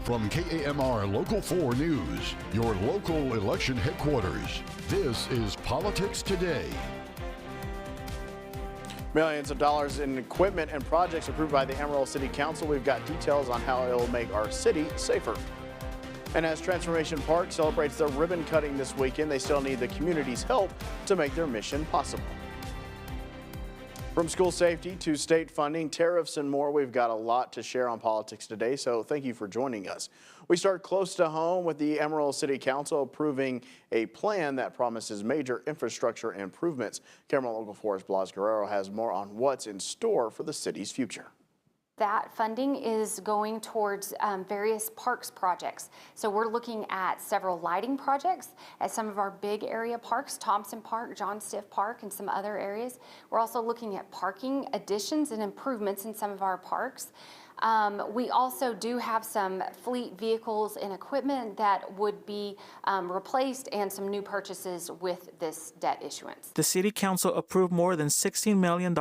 From KAMR Local 4 News, your local election headquarters, this is Politics Today. Millions of dollars in equipment and projects approved by the Amarillo City Council. We've got details on how it will make our city safer. And as Transformation Park celebrates their ribbon cutting this weekend, they still need the community's help to make their mission possible. From school safety to state funding, tariffs, and more, we've got a lot to share on Politics Today, so thank you for joining us. We start close to home with the Amarillo City Council approving a plan that promises major infrastructure improvements. KAMR Local 4's Blas Guerrero has more on what's in store for the city's future. That funding is going towards various parks projects. So we're looking at several lighting projects at some of our big area parks, Thompson Park, John Stiff Park, and some other areas. We're also looking at parking additions and improvements in some of our parks. We also do have some fleet vehicles and equipment that would be replaced and some new purchases with this debt issuance. The City Council approved more than $16 million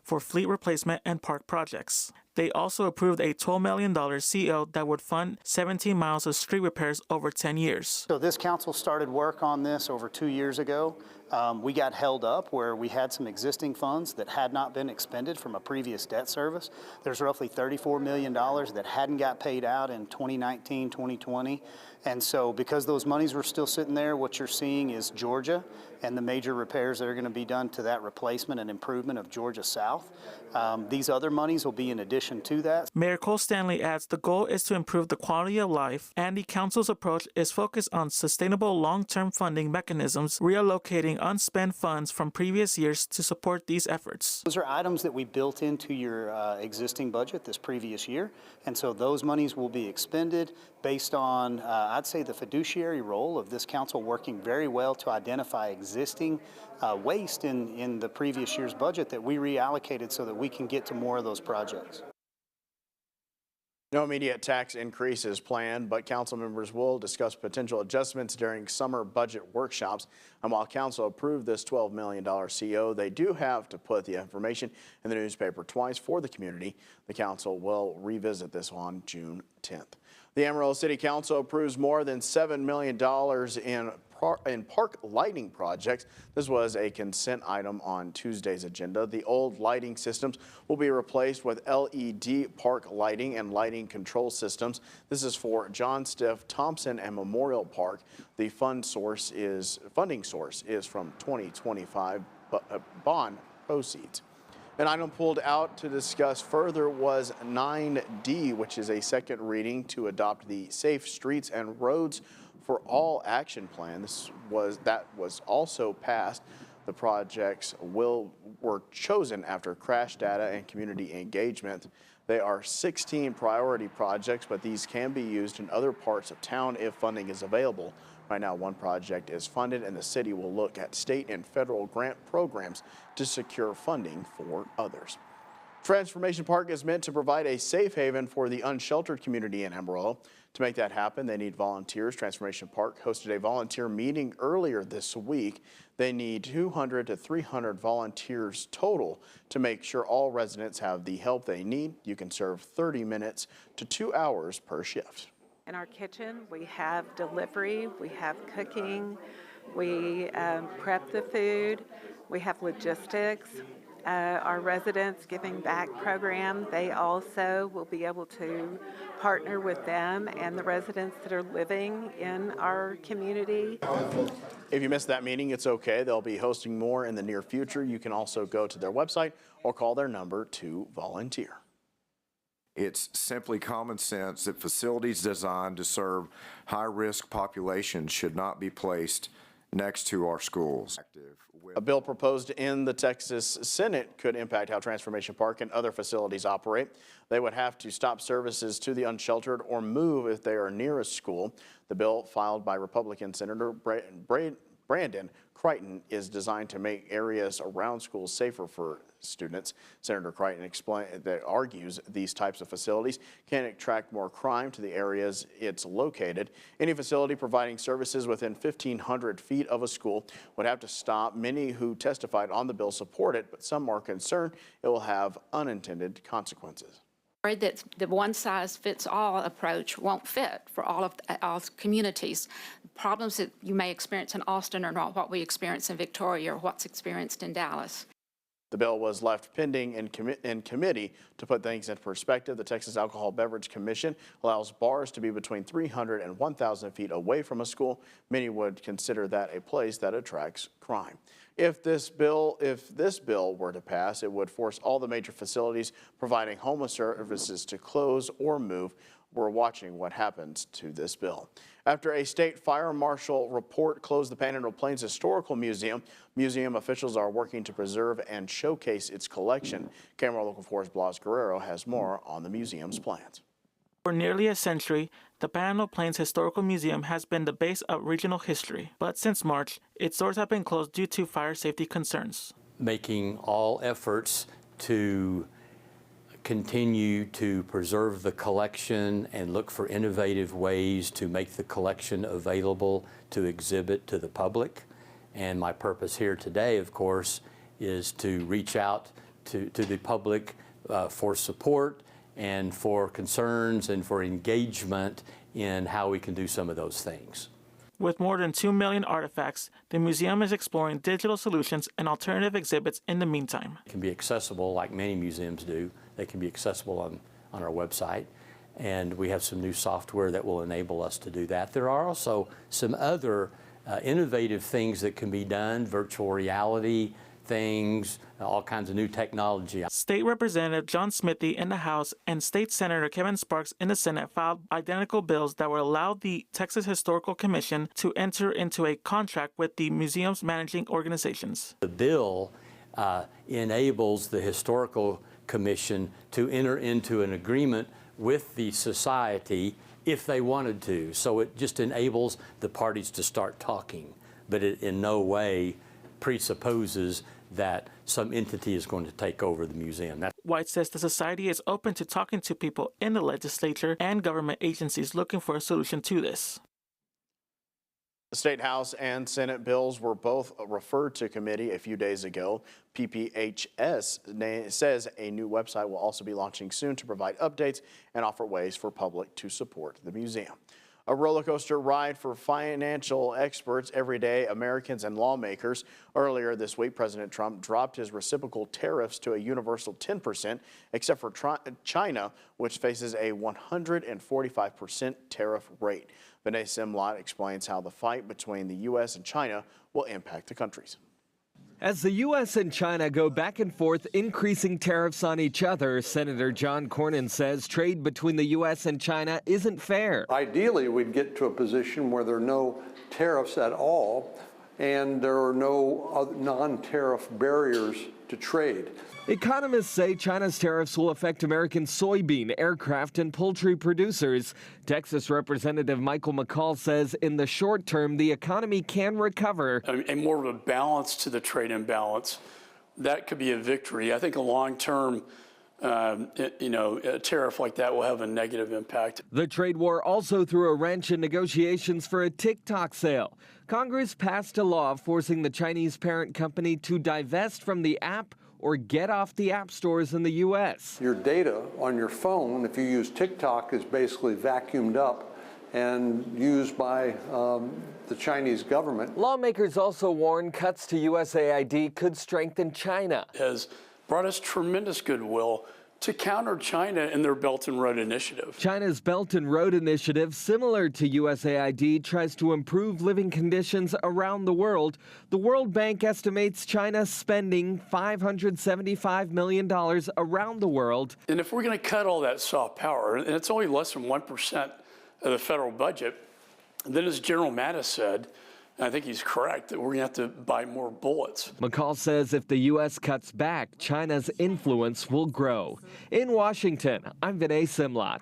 for fleet replacement and park projects. They also approved a $12 million CO that would fund 17 miles of street repairs over 10 years. So this council started work on this over 2 years ago. We got held up where we had some existing funds that had not been expended from a previous debt service. There's roughly $34 million that hadn't got paid out in 2019, 2020. And so because those monies were still sitting there, what you're seeing is Georgia and the major repairs that are going to be done to that replacement and improvement of Georgia South. These other monies will be in addition to that. Mayor Cole Stanley adds the goal is to improve the quality of life, and the council's approach is focused on sustainable long-term funding mechanisms, reallocating unspent funds from previous years to support these efforts. Those are items that we built into your existing budget this previous year, and so those monies will be expended based on, I'd say, the fiduciary role of this council working very well to identify existing waste in the previous year's budget that we reallocated so that we can get to more of those projects. No immediate tax increase is planned, but council members will discuss potential adjustments during summer budget workshops. And while council approved this $12 million CO, they do have to put the information in the newspaper twice for the community. The council will revisit this on June 10th. The Amarillo City Council approves more than $7 million in park lighting projects. This was a consent item on Tuesday's agenda. The old lighting systems will be replaced with LED park lighting and lighting control systems. This is for John Stiff, Thompson, and Memorial Park. The funding source is from 2025 bond proceeds. An item pulled out to discuss further was 9D, which is a second reading to adopt the Safe Streets and Roads for All action plan. That was also passed. The projects were chosen after crash data and community engagement. They are 16 priority projects, but these can be used in other parts of town if funding is available. Right now, one project is funded, and the city will look at state and federal grant programs to secure funding for others. Transformation Park is meant to provide a safe haven for the unsheltered community in Amarillo. To make that happen, they need volunteers. Transformation Park hosted a volunteer meeting earlier this week. They need 200 to 300 volunteers total to make sure all residents have the help they need. You can serve 30 minutes to 2 hours per shift. In our kitchen, we have delivery, we have cooking, we prep the food, we have logistics. Our residents giving back program, they also will be able to partner with them and the residents that are living in our community. If you missed that meeting, it's okay. They'll be hosting more in the near future. You can also go to their website or call their number to volunteer. It's simply common sense that facilities designed to serve high-risk populations should not be placed next to our schools. A bill proposed in the Texas Senate could impact how Transformation Park and other facilities operate. They would have to stop services to the unsheltered or move if they are near a school. The bill, filed by Republican Senator Brandon Crichton, is designed to make areas around schools safer for students. Senator Crichton argues these types of facilities can attract more crime to the areas it's located. Any facility providing services within 1,500 feet of a school would have to stop. Many who testified on the bill support it, but some are concerned it will have unintended consequences. That the one-size-fits-all approach won't fit for all communities. Problems that you may experience in Austin are not what we experience in Victoria or what's experienced in Dallas. The bill was left pending in committee. To put things in perspective, the Texas Alcohol Beverage Commission allows bars to be between 300 and 1,000 feet away from a school. Many would consider that a place that attracts crime. If this bill were to pass, it would force all the major facilities providing homeless services to close or move. We're watching what happens to this bill. After a state fire marshal report closed the Panhandle Plains Historical Museum, museum officials are working to preserve and showcase its collection. Camera Local 4's Blas Guerrero has more on the museum's plans. For nearly a century, the Panhandle Plains Historical Museum has been the base of regional history, but since March, its doors have been closed due to fire safety concerns. Making all efforts to continue to preserve the collection and look for innovative ways to make the collection available to exhibit to the public. And my purpose here today, of course, is to reach out to the public for support and for concerns and for engagement in how we can do some of those things. With more than 2 million artifacts, the museum is exploring digital solutions and alternative exhibits in the meantime. It can be accessible like many museums do. They can be accessible on our website, and we have some new software that will enable us to do that. There are also some other innovative things that can be done, virtual reality things, all kinds of new technology. State Representative John Smithee in the House and State Senator Kevin Sparks in the Senate filed identical bills that would allow the Texas Historical Commission to enter into a contract with the museum's managing organizations. The bill enables the Historical Commission to enter into an agreement with the society if they wanted to. So it just enables the parties to start talking, but it in no way presupposes that some entity is going to take over the museum. White says the society is open to talking to people in the legislature and government agencies looking for a solution to this. The State House and Senate bills were both referred to committee a few days ago. PPHS says a new website will also be launching soon to provide updates and offer ways for public to support the museum. A roller coaster ride for financial experts, everyday Americans, and lawmakers. Earlier this week, President Trump dropped his reciprocal tariffs to a universal 10%, except for China, which faces a 145% tariff rate. Vinay Simlat explains how the fight between the U.S. and China will impact the countries. As the U.S. and China go back and forth increasing tariffs on each other, Senator John Cornyn says trade between the U.S. and China isn't fair. Ideally, we'd get to a position where there are no tariffs at all and there are no non-tariff barriers to trade. Economists say China's tariffs will affect American soybean, aircraft, and poultry producers. Texas Representative Michael McCall says in the short term, the economy can recover. A more of a balance to the trade imbalance, that could be a victory. I think a long-term a tariff like that will have a negative impact. The trade war also threw a wrench in negotiations for a TikTok sale. Congress passed a law forcing the Chinese parent company to divest from the app or get off the app stores in the U.S. Your data on your phone, if you use TikTok, is basically vacuumed up and used by the Chinese government. Lawmakers also warn cuts to USAID could strengthen China. Has brought us tremendous goodwill to counter China in their Belt and Road Initiative. China's Belt and Road Initiative, similar to USAID, tries to improve living conditions around the world. The World Bank estimates China spending $575 million around the world. And if we're going to cut all that soft power, and it's only less than 1% of the federal budget, then as General Mattis said, and I think he's correct, that we're going to have to buy more bullets. McCall says if the U.S. cuts back, China's influence will grow. In Washington, I'm Vinay Simlat.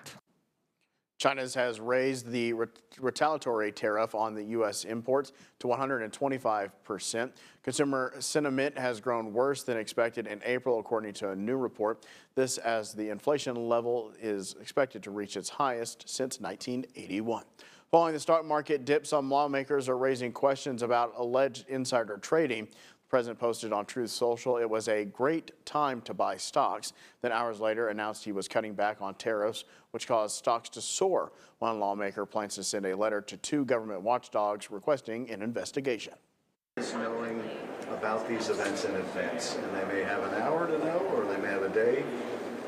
China has raised the retaliatory tariff on the U.S. imports to 125%. Consumer sentiment has grown worse than expected in April, according to a new report. This as the inflation level is expected to reach its highest since 1981. Following the stock market dip, some lawmakers are raising questions about alleged insider trading. The President posted on Truth Social, "It was a great time to buy stocks." Then hours later announced he was cutting back on tariffs, which caused stocks to soar. One lawmaker plans to send a letter to 2 government watchdogs requesting an investigation. Knowing about these events in advance, and they may have an hour to know or they may have a day,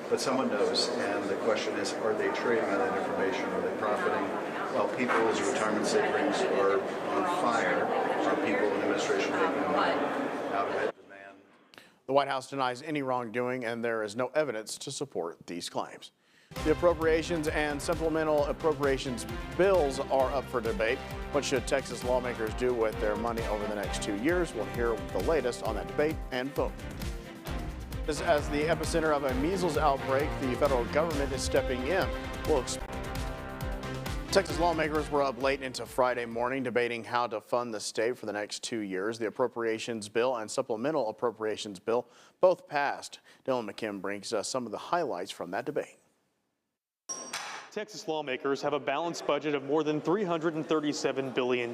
but someone knows, and the question is, are they trading on that information? Are they profiting? While people's retirement savings are on fire, are people in the administration making money out of it? The White House denies any wrongdoing, and there is no evidence to support these claims. The appropriations and supplemental appropriations bills are up for debate. What should Texas lawmakers do with their money over the next 2 years? We'll hear the latest on that debate and vote. As the epicenter of a measles outbreak, the federal government is stepping in. Texas lawmakers were up late into Friday morning debating how to fund the state for the next 2 years. The appropriations bill and supplemental appropriations bill both passed. Dylan McKim brings us some of the highlights from that debate. Texas lawmakers have a balanced budget of more than $337 billion.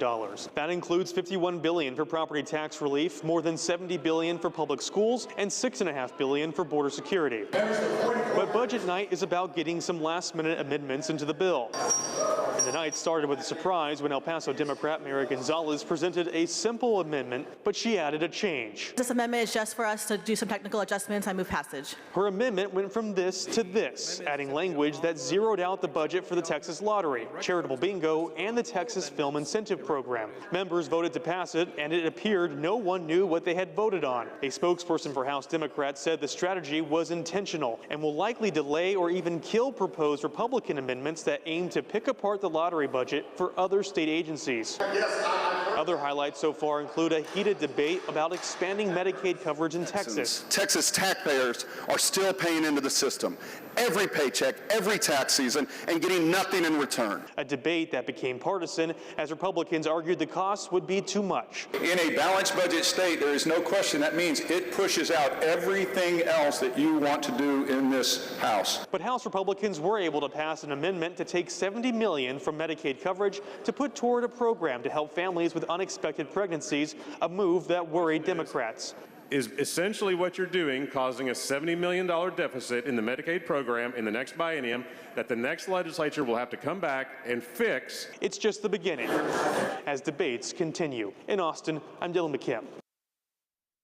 That includes $51 billion for property tax relief, more than $70 billion for public schools, and $6.5 billion for border security. But budget night is about getting some last-minute amendments into the bill. And the night started with a surprise when El Paso Democrat Mary Gonzalez presented a simple amendment, but she added a change. This amendment is just for us to do some technical adjustments. I move passage. Her amendment went from this to this, adding language that zeroed out the budget for the Texas Lottery, charitable bingo, and the Texas Film Incentive Program. Members voted to pass it, and it appeared no one knew what they had voted on. A spokesperson for House Democrats said the strategy was intentional and will likely delay or even kill proposed Republican amendments that aim to pick apart the lottery budget for other state agencies. Other highlights so far include a heated debate about expanding Medicaid coverage in Texas. Texas taxpayers are still paying into the system every paycheck, every tax season, and getting nothing in return. A debate that became partisan as Republicans argued the costs would be too much. In a balanced budget state, there is no question that means it pushes out everything else that you want to do in this House. But House Republicans were able to pass an amendment to take $70 million from Medicaid coverage to put toward a program to help families with unexpected pregnancies, a move that worried Democrats. Is essentially what you're doing causing a $70 million deficit in the Medicaid program in the next biennium that the next legislature will have to come back and fix. It's just the beginning as debates continue. In Austin, I'm Dylan McKim.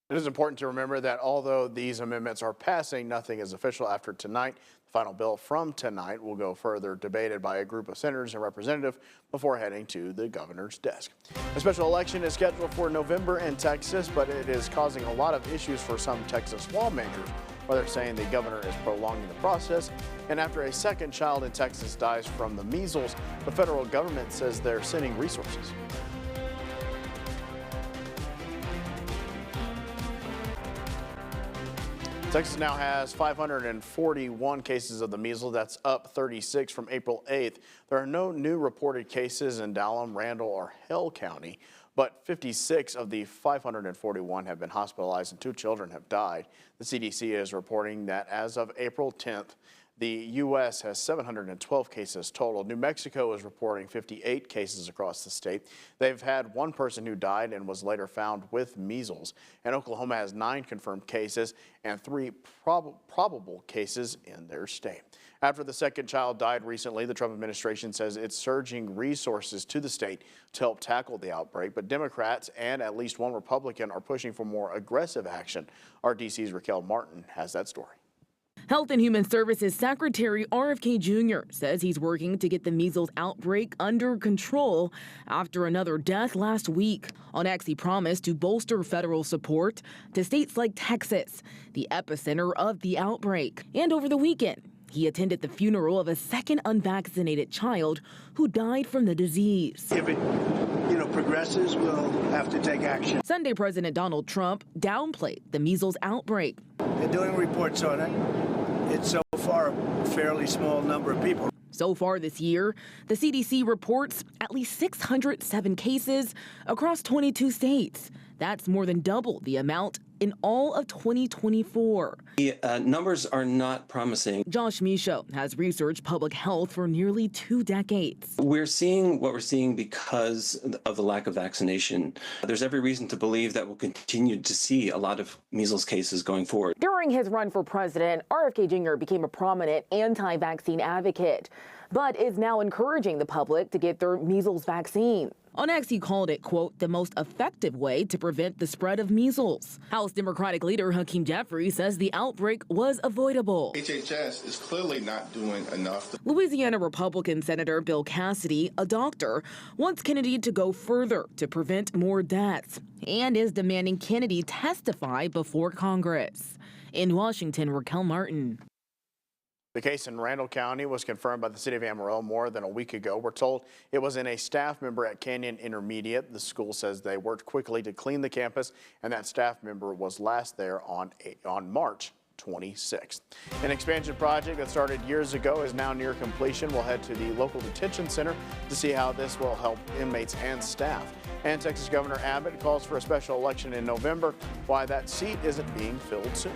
It is important to remember that although these amendments are passing, nothing is official after tonight. The final bill from tonight will go further debated by a group of senators and representatives before heading to the governor's desk. A special election is scheduled for November in Texas, but it is causing a lot of issues for some Texas lawmakers, where they're saying the governor is prolonging the process. And after a second child in Texas dies from the measles, the federal government says they're sending resources. Texas now has 541 cases of the measles. That's up 36 from April 8th. There are no new reported cases in Dallam, Randall, or Hale County, but 56 of the 541 have been hospitalized and 2 children have died. The CDC is reporting that as of April 10th, the U.S. has 712 cases total. New Mexico is reporting 58 cases across the state. They've had 1 person who died and was later found with measles. And Oklahoma has 9 confirmed cases and 3 probable cases in their state. After the second child died recently, the Trump administration says it's surging resources to the state to help tackle the outbreak. But Democrats and at least 1 Republican are pushing for more aggressive action. RDC's Raquel Martin has that story. Health and Human Services Secretary RFK Jr. says he's working to get the measles outbreak under control after another death last week. On X, he promised to bolster federal support to states like Texas, the epicenter of the outbreak. And over the weekend, he attended the funeral of a second unvaccinated child who died from the disease. If it, progresses, we'll have to take action. Sunday, President Donald Trump downplayed the measles outbreak. They're doing reports on it. It's so far a fairly small number of people. So far this year, the CDC reports at least 607 cases across 22 states. That's more than double the amount in all of 2024. The numbers are not promising. Josh Michaud has researched public health for nearly 2 decades. We're seeing what we're seeing because of the lack of vaccination. There's every reason to believe that we'll continue to see a lot of measles cases going forward. During his run for president, RFK Jr. became a prominent anti-vaccine advocate, but is now encouraging the public to get their measles vaccine. On X, he called it, quote, the most effective way to prevent the spread of measles. House Democratic leader Hakeem Jeffries says the outbreak was avoidable. HHS is clearly not doing enough. Louisiana Republican Senator Bill Cassidy, a doctor, wants Kennedy to go further to prevent more deaths and is demanding Kennedy testify before Congress. In Washington, Raquel Martin. The case in Randall County was confirmed by the city of Amarillo more than a week ago. We're told it was in a staff member at Canyon Intermediate. The school says they worked quickly to clean the campus, and that staff member was last there on March 26th. An expansion project that started years ago is now near completion. We'll head to the local detention center to see how this will help inmates and staff. And Texas Governor Abbott calls for a special election in November. Why that seat isn't being filled sooner.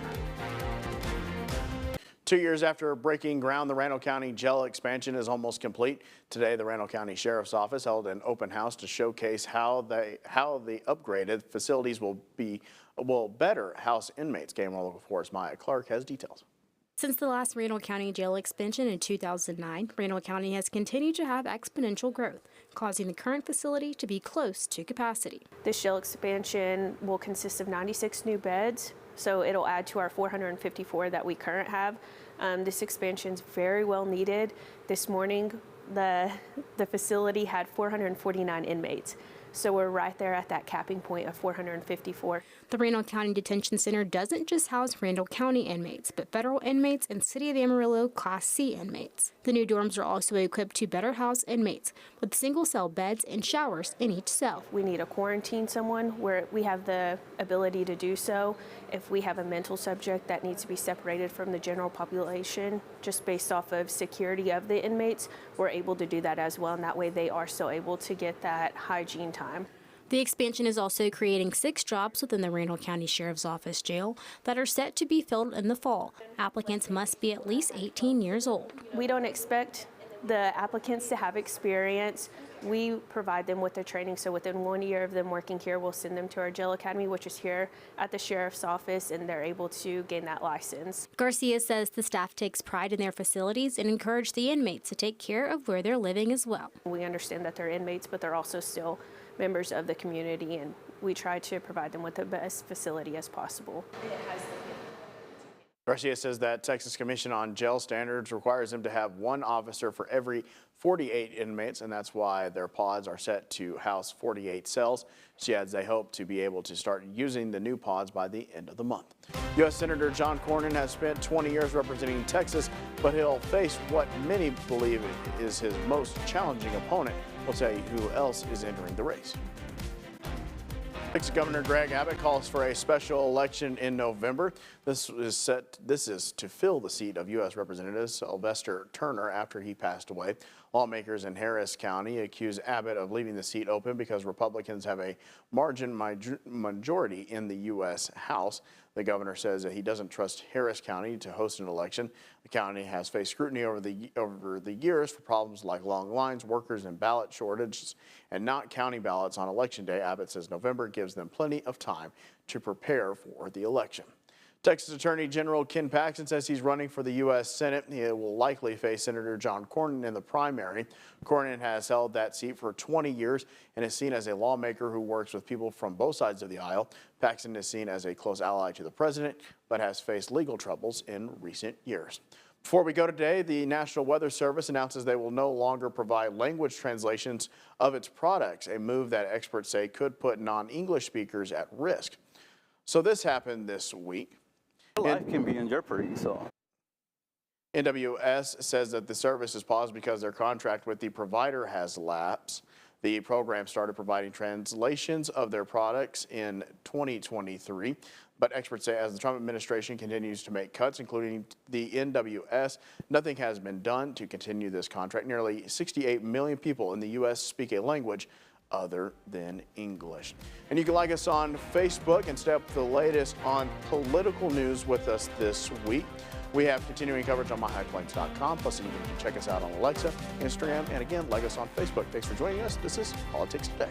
2 years after breaking ground, the Randall County jail expansion is almost complete. Today, the Randall County Sheriff's Office held an open house to showcase how the upgraded facilities will better house inmates. KMOR Local 4's Maya Clark has details. Since the last Randall County jail expansion in 2009, Randall County has continued to have exponential growth, causing the current facility to be close to capacity. This jail expansion will consist of 96 new beds, so it'll add to our 454 that we currently have. This expansion is very well needed. This morning, the facility had 449 inmates. So we're right there at that capping point of 454. The Randall County Detention Center doesn't just house Randall County inmates, but federal inmates and City of Amarillo Class C inmates. The new dorms are also equipped to better house inmates with single-cell beds and showers in each cell. We need to quarantine someone where we have the ability to do so. If we have a mental subject that needs to be separated from the general population, just based off of security of the inmates, we're able to do that as well, and that way they are still able to get that hygiene time. The expansion is also creating 6 jobs within the Randall County Sheriff's Office jail that are set to be filled in the fall. Applicants must be at least 18 years old. We don't expect the applicants to have experience. We provide them with the training, so within 1 year of them working here, we'll send them to our jail academy, which is here at the Sheriff's Office, and they're able to gain that license. Garcia says the staff takes pride in their facilities and encourage the inmates to take care of where they're living as well. We understand that they're inmates, but they're also still members of the community, and we try to provide them with the best facility as possible. Garcia says that Texas Commission on Jail Standards requires them to have 1 officer for every 48 inmates, and that's why their pods are set to house 48 cells. She adds they hope to be able to start using the new pods by the end of the month. U.S. Senator John Cornyn has spent 20 years representing Texas, but he'll face what many believe is his most challenging opponent. We'll tell you who else is entering the race. Texas Governor Greg Abbott calls for a special election in November. This is to fill the seat of U.S. Representative Sylvester Turner after he passed away. Lawmakers in Harris County accuse Abbott of leaving the seat open because Republicans have a majority in the U.S. House. The governor says that he doesn't trust Harris County to host an election. The county has faced scrutiny over the years for problems like long lines, workers, and ballot shortages, and not counting ballots on Election Day. Abbott says November gives them plenty of time to prepare for the election. Texas Attorney General Ken Paxton says he's running for the U.S. Senate. He will likely face Senator John Cornyn in the primary. Cornyn has held that seat for 20 years and is seen as a lawmaker who works with people from both sides of the aisle. Paxton is seen as a close ally to the president, but has faced legal troubles in recent years. Before we go today, the National Weather Service announces they will no longer provide language translations of its products, a move that experts say could put non-English speakers at risk. So this happened this week. Life can be in jeopardy, so. NWS says that the service is paused because their contract with the provider has lapsed. The program started providing translations of their products in 2023, but experts say as the Trump administration continues to make cuts, including the NWS, nothing has been done to continue this contract. Nearly 68 million people in the U.S. speak a language other than English. And you can like us on Facebook and stay up with the latest on political news with us this week. We have continuing coverage on myhighplains.com. Plus, you can check us out on Alexa, Instagram, and again, like us on Facebook. Thanks for joining us. This is Politics Today.